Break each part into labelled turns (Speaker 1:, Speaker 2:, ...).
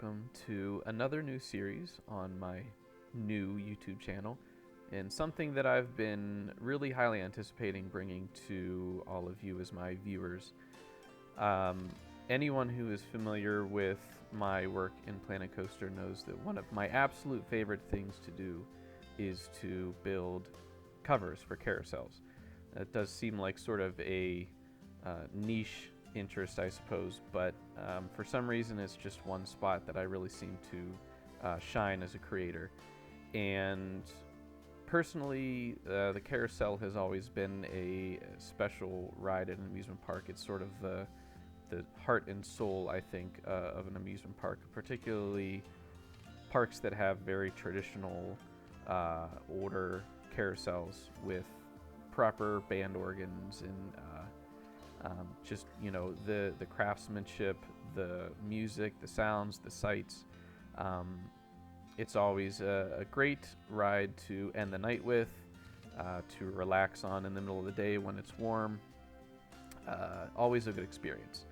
Speaker 1: welcome to another new series on my new YouTube channel, and something that I've been really highly anticipating bringing to all of you as my viewers. Anyone who is familiar with my work in Planet Coaster knows that one of my absolute favorite things to do is to build covers for carousels. It does seem like sort of a niche interest, I suppose, but for some reason it's just one spot that I really seem to shine as a creator. And personally, the Carousel has always been a special ride at an amusement park. It's sort of the heart and soul, I think, of an amusement park, particularly parks that have very traditional older carousels with proper band organs and just, you know, the craftsmanship, the music, the sounds, the sights. It's always a great ride to end the night with, to relax on in the middle of the day when it's warm. Always a good experience.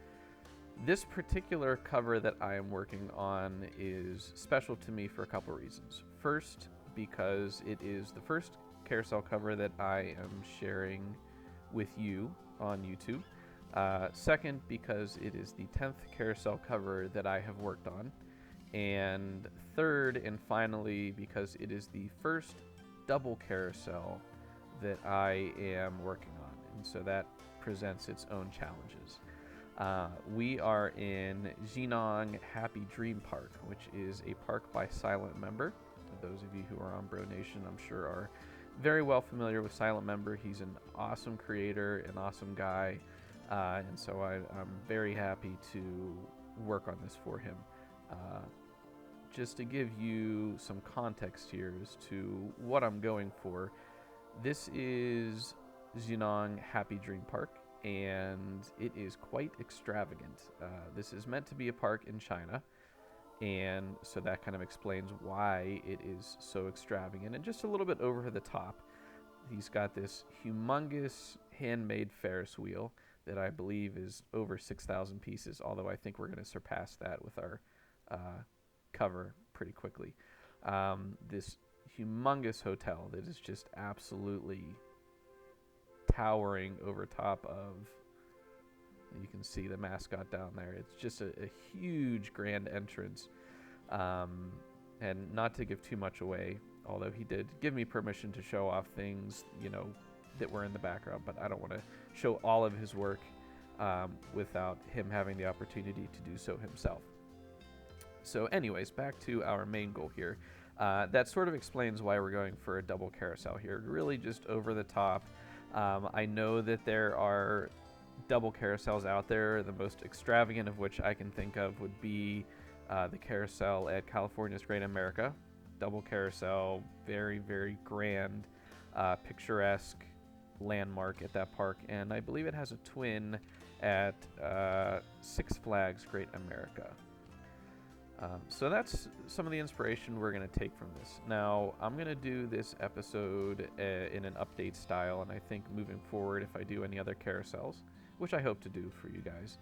Speaker 1: This particular cover that I am working on is special to me for a couple reasons. First, because it is the first carousel cover that I am sharing with you on YouTube. Second, because it is the 10th carousel cover that I have worked on. And third, and finally, because it is the first double carousel that I am working on. And so that presents its own challenges. We are in Xinnong Happy Dream Park, which is a park by SilentMember. Those of you who are on Bro Nation, I'm sure, are very well familiar with SilentMember. He's an awesome creator, an awesome guy, and so I'm very happy to work on this for him. Just to give you some context here as to what I'm going for, this is Xinnong Happy Dream Park, and it is quite extravagant. This is meant to be a park in China, and so that kind of explains why it is so extravagant and just a little bit over the top. He's got this humongous handmade Ferris wheel that I believe is over 6,000 pieces, although I think we're going to surpass that with our cover pretty quickly. This humongous hotel that is just absolutely towering over top of, you can see the mascot down there. It's just a huge grand entrance. And not to give too much away, although he did give me permission to show off things, you know, that were in the background, but I don't want to show all of his work without him having the opportunity to do so himself. So anyways, back to our main goal here. That sort of explains why we're going for a double carousel here. Really just over the top. I know that there are double carousels out there, the most extravagant of which I can think of would be the carousel at California's Great America. Double carousel, very, very grand, picturesque landmark at that park, and I believe it has a twin at Six Flags Great America. So that's some of the inspiration we're going to take from this. Now, I'm going to do this episode in an update style, and I think moving forward, if I do any other carousels, which I hope to do for you guys,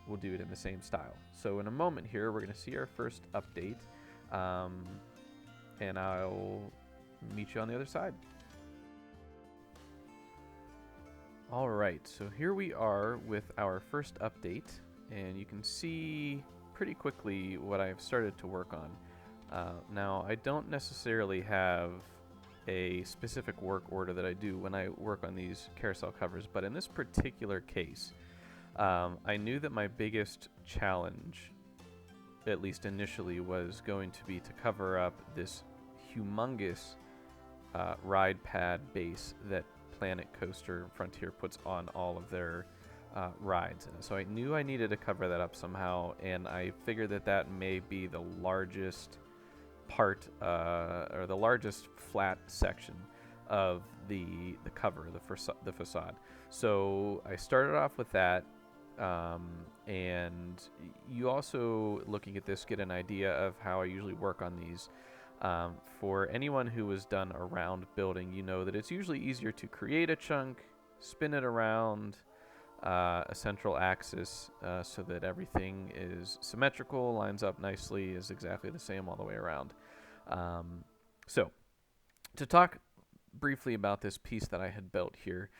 Speaker 1: we'll do it in the same style. So in a moment here, we're going to see our first update, and I'll meet you on the other side. All right, so here we are with our first update, and you can see pretty quickly what I've started to work on. Now, I don't necessarily have a specific work order that I do when I work on these carousel covers, but in this particular case, I knew that my biggest challenge, at least initially, was going to be to cover up this humongous ride pad base that Planet Coaster Frontier puts on all of their rides. So I knew I needed to cover that up somehow, and I figured that that may be the largest part, or the largest flat section of the cover, the facade. So I started off with that, and you also, looking at this, get an idea of how I usually work on these. For anyone who has done a round building, you know that it's usually easier to create a chunk, spin it around, a central axis so that everything is symmetrical, lines up nicely, is exactly the same all the way around. So, to talk briefly about this piece that I had built here,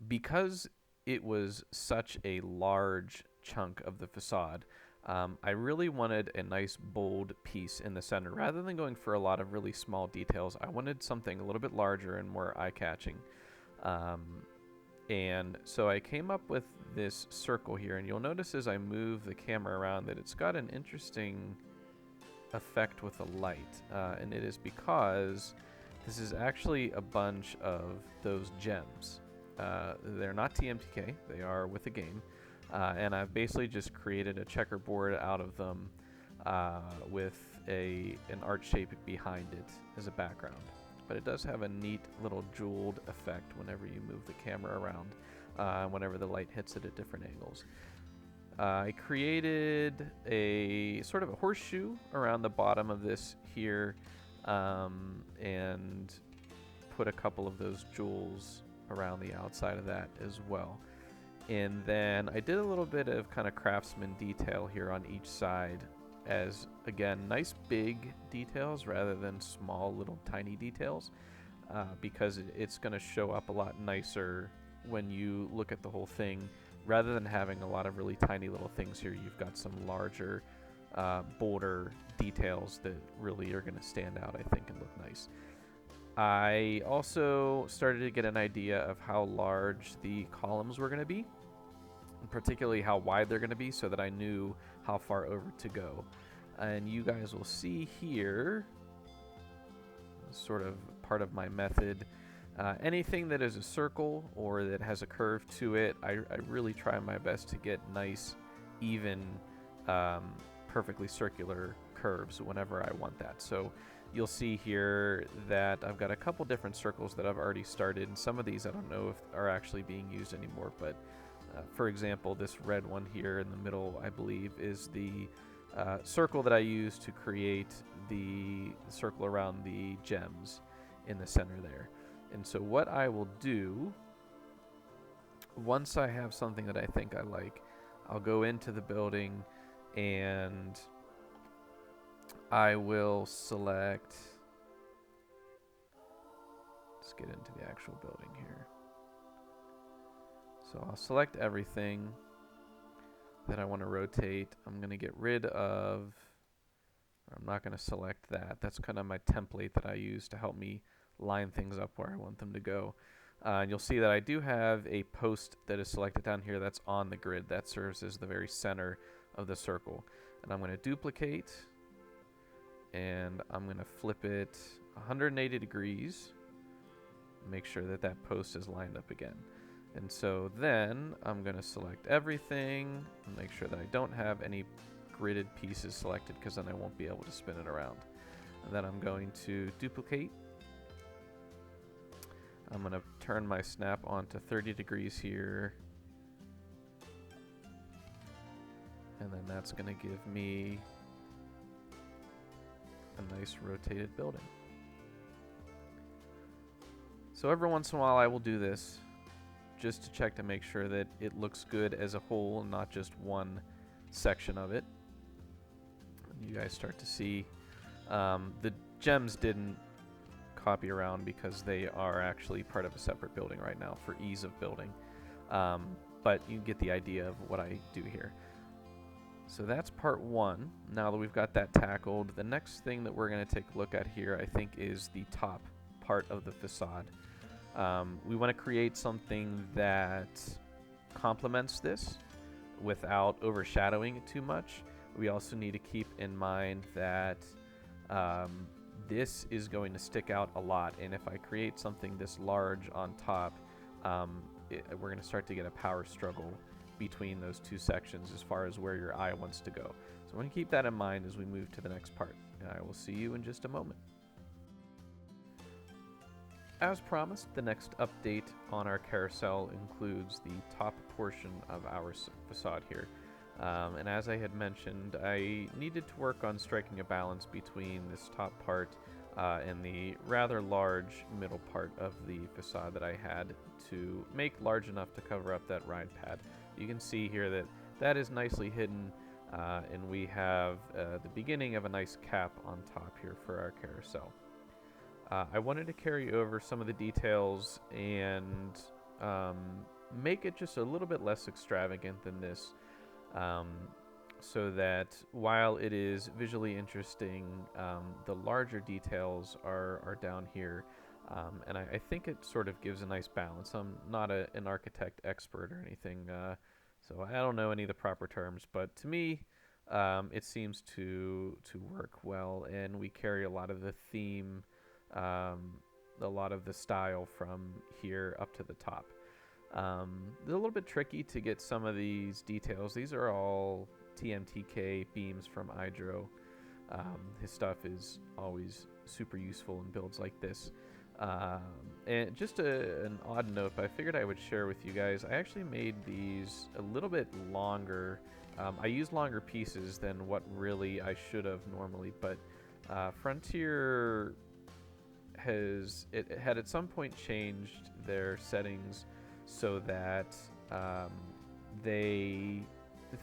Speaker 1: because it was such a large chunk of the facade, I really wanted a nice bold piece in the center. Rather than going for a lot of really small details, I wanted something a little bit larger and more eye-catching. And so I came up with this circle here, and you'll notice as I move the camera around that it's got an interesting effect with the light, and it is because this is actually a bunch of those gems. They're not TMTK, they are with the game, and I've basically just created a checkerboard out of them with an art shape behind it as a background. But it does have a neat little jeweled effect whenever you move the camera around, whenever the light hits it at different angles. I created a sort of a horseshoe around the bottom of this here, and put a couple of those jewels around the outside of that as well. And then I did a little bit of kind of craftsman detail here on each side, as again, nice big details rather than small little tiny details, because it's going to show up a lot nicer when you look at the whole thing. Rather than having a lot of really tiny little things here, you've got some larger, bolder details that really are going to stand out, I think, and look nice. I also started to get an idea of how large the columns were going to be, and particularly how wide they're going to be, so that I knew how far over to go. And you guys will see here, sort of part of my method, anything that is a circle or that has a curve to it, I really try my best to get nice, even, perfectly circular curves whenever I want that. So you'll see here that I've got a couple different circles that I've already started, and some of these I don't know if are actually being used anymore, but for example, this red one here in the middle, I believe, is the circle that I use to create the circle around the gems in the center there. And so what I will do, once I have something that I think I like, I'll go into the building and I will select, let's get into the actual building here. So I'll select everything that I want to rotate. I'm going to get rid of, I'm not going to select that. That's kind of my template that I use to help me line things up where I want them to go. And you'll see that I do have a post that is selected down here that's on the grid. That serves as the very center of the circle. And I'm going to duplicate, and I'm going to flip it 180 degrees, make sure that that post is lined up again. And so then I'm going to select everything and make sure that I don't have any gridded pieces selected, because then I won't be able to spin it around. And then I'm going to duplicate. I'm going to turn my snap on to 30 degrees here. And then that's going to give me a nice rotated building. So every once in a while I will do this, just to check to make sure that it looks good as a whole and not just one section of it. And you guys start to see the gems didn't copy around because they are actually part of a separate building right now for ease of building. But you get the idea of what I do here. So that's part one. Now that we've got that tackled, the next thing that we're going to take a look at here, I think, is the top part of the facade. We want to create something that complements this without overshadowing it too much. We also need to keep in mind that this is going to stick out a lot, and if I create something this large on top, we're going to start to get a power struggle between those two sections as far as where your eye wants to go. So I want to keep that in mind as we move to the next part, and I will see you in just a moment. As promised, the next update on our carousel includes the top portion of our facade here. And as I had mentioned, I needed to work on striking a balance between this top part and the rather large middle part of the facade that I had to make large enough to cover up that ride pad. You can see here that that is nicely hidden, and we have the beginning of a nice cap on top here for our carousel. I wanted to carry over some of the details and make it just a little bit less extravagant than this, so that while it is visually interesting, the larger details are down here, and I think it sort of gives a nice balance. I'm not an architect expert or anything, so I don't know any of the proper terms, but to me, it seems to work well, and we carry a lot of the theme, a lot of the style from here up to the top. It's a little bit tricky to get some of these details. These are all TMTK beams from Hydro. His stuff is always super useful in builds like this. And just an odd note, but I figured I would share with you guys. I actually made these a little bit longer. I used longer pieces than what really I should have normally, but Frontier had at some point changed their settings so that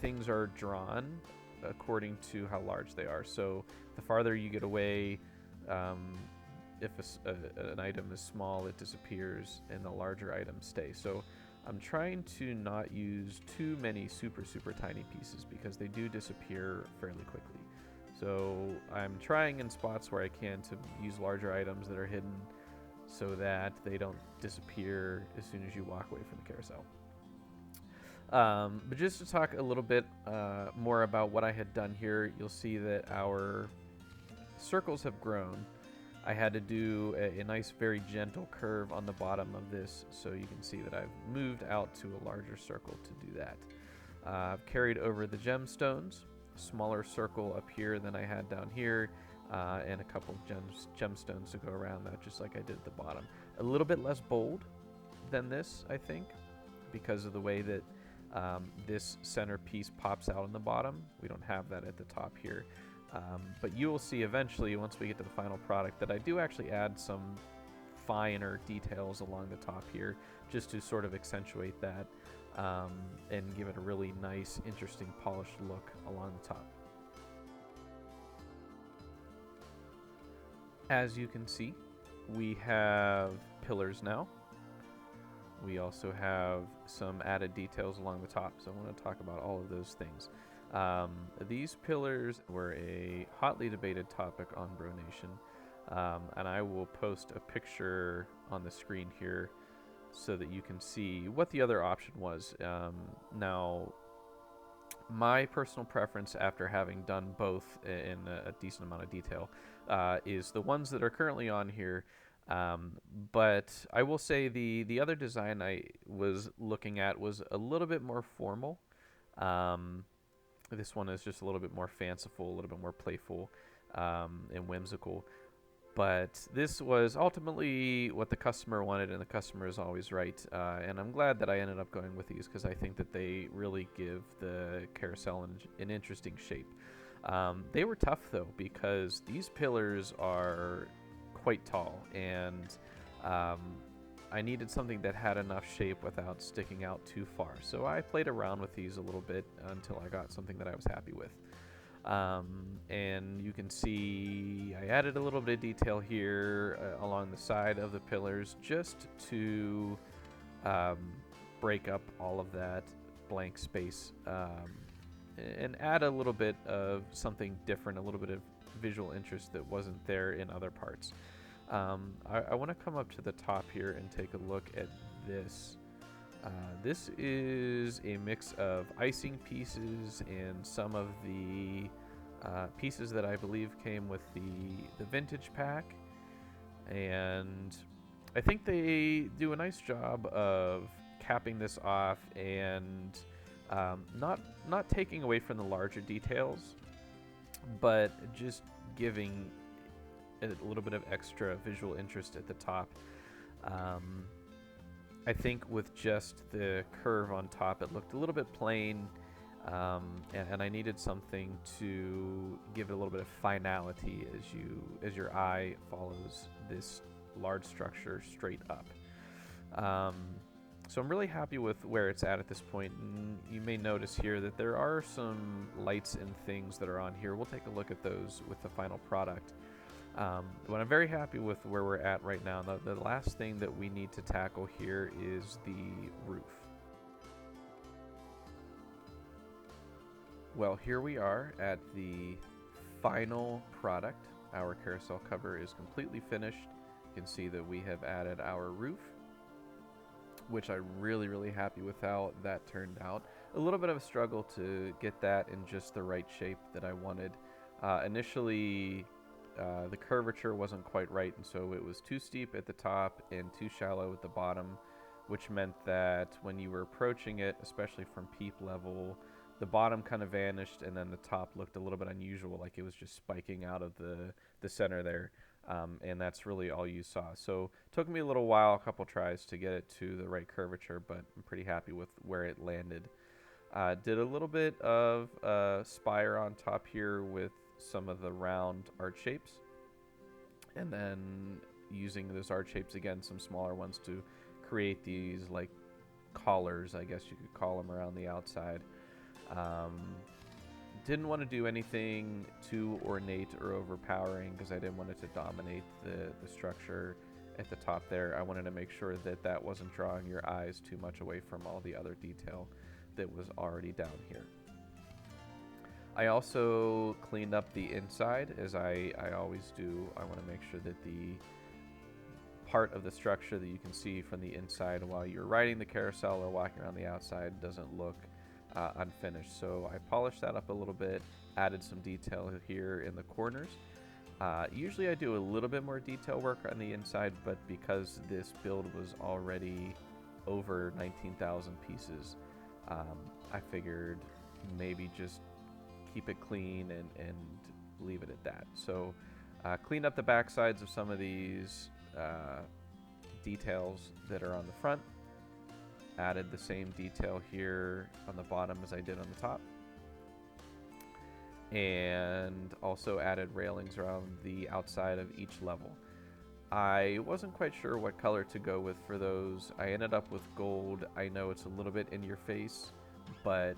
Speaker 1: things are drawn according to how large they are. So the farther you get away, if an item is small, it disappears, and the larger items stay. So I'm trying to not use too many super tiny pieces because they do disappear fairly quickly. So I'm trying in spots where I can to use larger items that are hidden so that they don't disappear as soon as you walk away from the carousel. But just to talk a little bit more about what I had done here, you'll see that our circles have grown. I had to do a nice, very gentle curve on the bottom of this, so you can see that I've moved out to a larger circle to do that. I've carried over the gemstones, a smaller circle up here than I had down here, and a couple of gemstones to go around that, just like I did at the bottom. A little bit less bold than this, I think, because of the way that this center piece pops out on the bottom. We don't have that at the top here. But you will see eventually, once we get to the final product, that I do actually add some finer details along the top here, just to sort of accentuate that and give it a really nice, interesting, polished look along the top. As you can see, we have pillars now. We also have some added details along the top, so I want to talk about all of those things. These pillars were a hotly debated topic on Bro Nation, and I will post a picture on the screen here so that you can see what the other option was. Now, my personal preference after having done both in a decent amount of detail is the ones that are currently on here. But I will say the other design I was looking at was a little bit more formal. This one is just a little bit more fanciful, a little bit more playful, and whimsical. But this was ultimately what the customer wanted, and the customer is always right. And I'm glad that I ended up going with these because I think that they really give the carousel an interesting shape. They were tough, though, because these pillars are quite tall, and I needed something that had enough shape without sticking out too far. So I played around with these a little bit until I got something that I was happy with. And you can see I added a little bit of detail here along the side of the pillars just to break up all of that blank space and add a little bit of something different, a little bit of visual interest that wasn't there in other parts. I want to come up to the top here and take a look at this. This is a mix of icing pieces and some of the pieces that I believe came with the vintage pack. And I think they do a nice job of capping this off and not taking away from the larger details, but just giving a little bit of extra visual interest at the top. I think with just the curve on top, it looked a little bit plain, and I needed something to give it a little bit of finality as your eye follows this large structure straight up. So I'm really happy with where it's at this point. And you may notice here that there are some lights and things that are on here. We'll take a look at those with the final product. But I'm very happy with where we're at right now. The last thing that we need to tackle here is the roof. Well, here we are at the final product. Our carousel cover is completely finished. You can see that we have added our roof, which I'm really happy with how that turned out. A little bit of a struggle to get that in just the right shape that I wanted. Initially, the curvature wasn't quite right, and so it was too steep at the top and too shallow at the bottom, which meant that when you were approaching it, especially from peep level, the bottom kind of vanished, and then the top looked a little bit unusual, like it was just spiking out of the center there. And that's really all you saw. So it took me a little while, a couple tries to get it to the right curvature, but I'm pretty happy with where it landed. Did a little bit of spire on top here with some of the round arch shapes, and then using those arch shapes again, some smaller ones to create these like collars, I guess you could call them, around the outside. Didn't want to do anything too ornate or overpowering because I didn't want it to dominate the structure at the top there. I wanted to make sure that that wasn't drawing your eyes too much away from all the other detail that was already down here. I also cleaned up the inside, as I always do. I want to make sure that the part of the structure that you can see from the inside while you're riding the carousel or walking around the outside doesn't look unfinished. So I polished that up a little bit, added some detail here in the corners. Usually I do a little bit more detail work on the inside, but because this build was already over 19,000 pieces, I figured maybe just keep it clean and leave it at that. So cleaned up the back sides of some of these details that are on the front. Added the same detail here on the bottom as I did on the top. And also added railings around the outside of each level. I wasn't quite sure what color to go with for those. I ended up with gold. I know it's a little bit in your face, but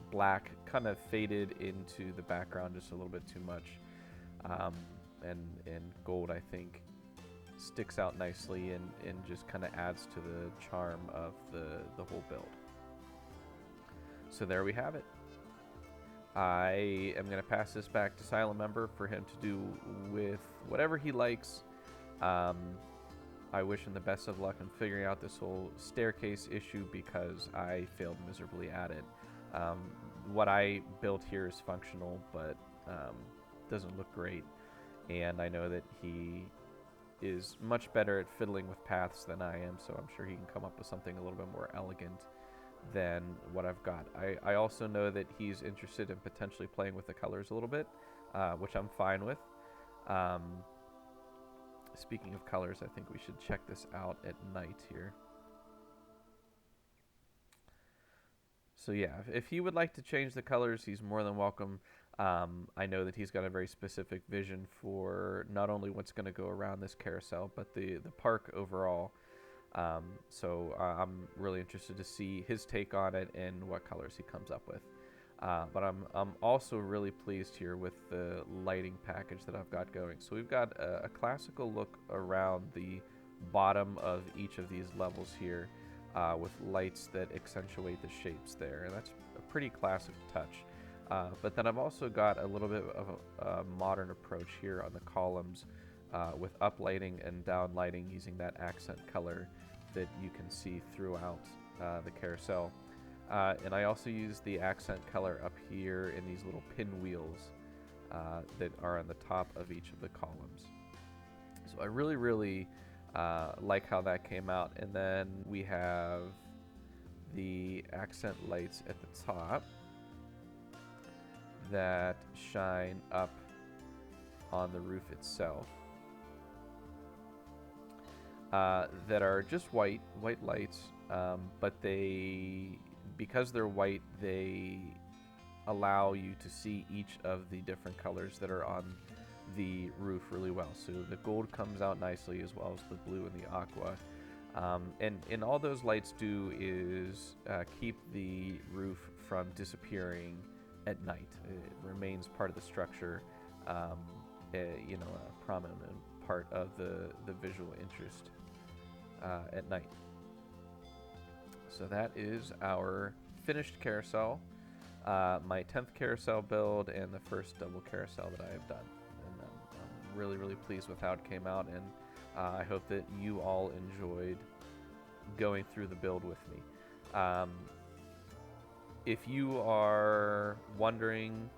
Speaker 1: black kind of faded into the background just a little bit too much. And gold, I think, sticks out nicely and just kind of adds to the charm of the whole build. So there we have it. I am going to pass this back to SilentMember for him to do with whatever he likes. I wish him the best of luck in figuring out this whole staircase issue because I failed miserably at it. What I built here is functional, but doesn't look great. And I know that he is much better at fiddling with paths than I am, so I'm sure he can come up with something a little bit more elegant than what I've got. I also know that he's interested in potentially playing with the colors a little bit, which I'm fine with. Speaking of colors, I think we should check this out at night here. So yeah, if he would like to change the colors, he's more than welcome. I know that he's got a very specific vision for not only what's going to go around this carousel, but the park overall. So I'm really interested to see his take on it and what colors he comes up with. But I'm also really pleased here with the lighting package that I've got going. So we've got a classical look around the bottom of each of these levels here, with lights that accentuate the shapes there, and that's a pretty classic touch. But then I've also got a little bit of a modern approach here on the columns, with uplighting and downlighting using that accent color that you can see throughout the carousel. And I also use the accent color up here in these little pinwheels that are on the top of each of the columns. So I really like how that came out. And then we have the accent lights at the top that shine up on the roof itself, that are just white lights, but they, because they're white, they allow you to see each of the different colors that are on the roof really well. So the gold comes out nicely, as well as the blue and the aqua. And all those lights do is keep the roof from disappearing at night. It remains part of the structure, you know, a prominent part of the visual interest at night. So that is our finished carousel, my 10th carousel build, and the first double carousel that I have done. And I'm really, really pleased with how it came out, and I hope that you all enjoyed going through the build with me. If you are wondering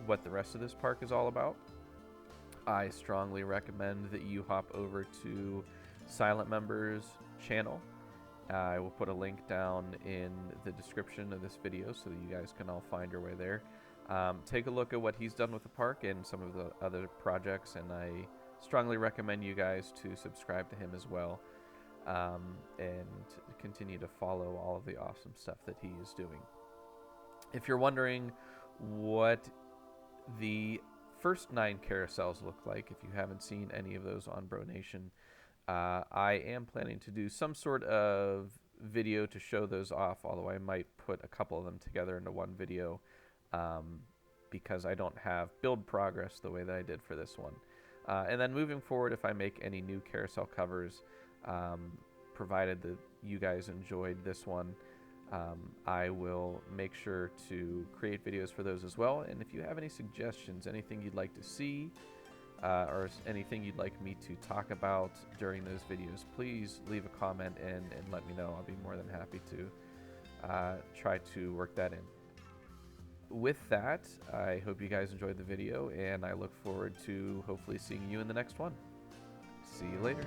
Speaker 1: what the rest of this park is all about, I strongly recommend that you hop over to SilentMember's channel. I will put a link down in the description of this video so that you guys can all find your way there. Take a look at what he's done with the park and some of the other projects, and I strongly recommend you guys to subscribe to him as well, and continue to follow all of the awesome stuff that he is doing. If you're wondering what the first 9 carousels look like, if you haven't seen any of those on Bro Nation, I am planning to do some sort of video to show those off, although I might put a couple of them together into one video, because I don't have build progress the way that I did for this one. And then moving forward, if I make any new carousel covers, provided that you guys enjoyed this one, I will make sure to create videos for those as well. And if you have any suggestions, anything you'd like to see, or anything you'd like me to talk about during those videos, please leave a comment and let me know. I'll be more than happy to try to work that in. With that, I hope you guys enjoyed the video, and I look forward to hopefully seeing you in the next one. See you later.